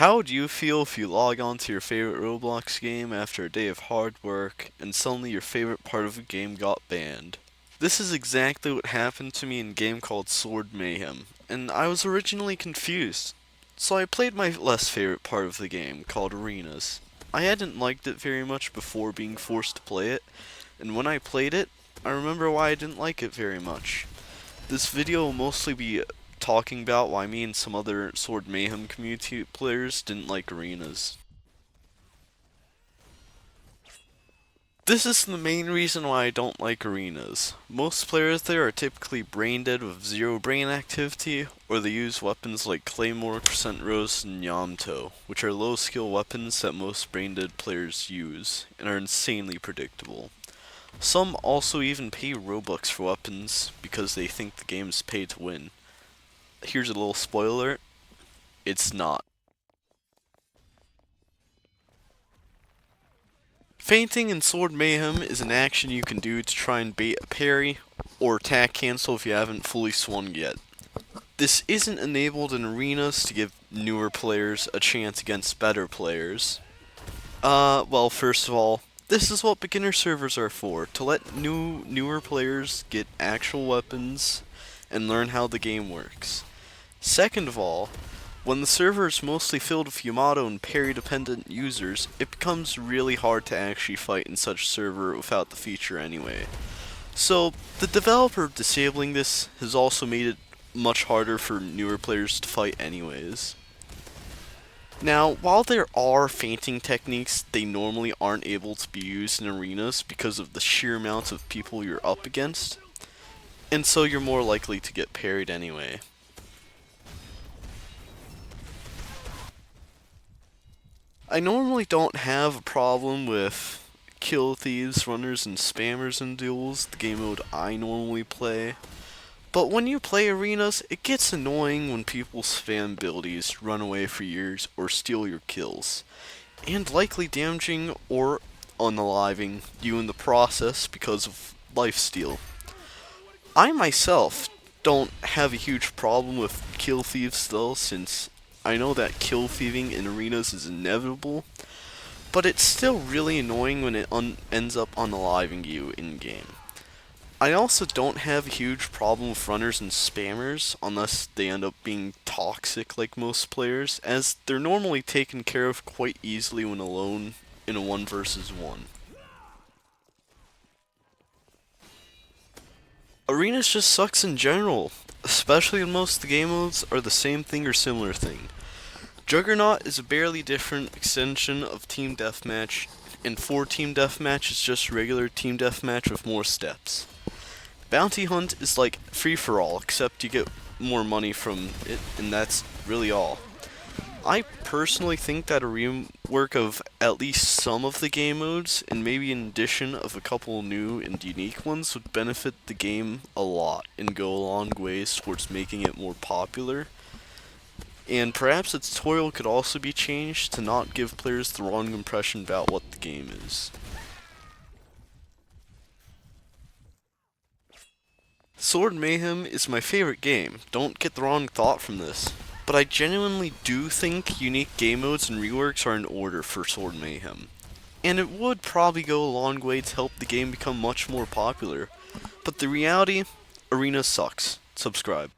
How would you feel if you log on to your favorite Roblox game after a day of hard work and suddenly your favorite part of the game got banned? This is exactly what happened to me in a game called Sword Mayhem, and I was originally confused. So I played my less favorite part of the game, called Arenas. I hadn't liked it very much before being forced to play it, and when I played it, I remember why I didn't like it very much. This video will mostly be talking about why me and some other Sword Mayhem community players didn't like arenas. This is the main reason why I don't like arenas. Most players there are typically brain dead with zero brain activity, or they use weapons like Claymore, Crescent Rose, and Yamto, which are low skill weapons that most brain dead players use, and are insanely predictable. Some also even pay Robux for weapons because they think the game is pay to win. Here's a little spoiler, it's not. Fainting in Sword Mayhem is an action you can do to try and bait a parry, or attack cancel if you haven't fully swung yet. This isn't enabled in arenas to give newer players a chance against better players. Well, first of all, this is what beginner servers are for, to let newer players get actual weapons and learn how the game works. Second of all, when the server is mostly filled with Yamato and parry-dependent users, it becomes really hard to actually fight in such server without the feature anyway. So, the developer disabling this has also made it much harder for newer players to fight anyways. Now, while there are fainting techniques, they normally aren't able to be used in arenas because of the sheer amount of people you're up against, and so you're more likely to get parried anyway. I normally don't have a problem with kill thieves, runners, and spammers in duels, the game mode I normally play. But when you play arenas, it gets annoying when people spam abilities, run away for years, or steal your kills, and likely damaging or unaliving you in the process because of lifesteal. I myself don't have a huge problem with kill thieves though, since I know that kill thieving in arenas is inevitable, but it's still really annoying when it ends up unaliving you in-game. I also don't have a huge problem with runners and spammers, unless they end up being toxic like most players, as they're normally taken care of quite easily when alone in a 1 versus 1. Arenas just sucks in general, especially when most of the game modes are the same thing or similar thing. Juggernaut is a barely different extension of Team Deathmatch, and 4 Team Deathmatch is just regular Team Deathmatch with more steps. Bounty Hunt is like free-for-all, except you get more money from it, and that's really all. I personally think that a rework of at least some of the game modes, and maybe an addition of a couple new and unique ones, would benefit the game a lot and go a long ways towards making it more popular. And perhaps its tutorial could also be changed to not give players the wrong impression about what the game is. Sword Mayhem is my favorite game, don't get the wrong thought from this. But I genuinely do think unique game modes and reworks are in order for Sword Mayhem. And it would probably go a long way to help the game become much more popular. But the reality, Arena sucks. Subscribe.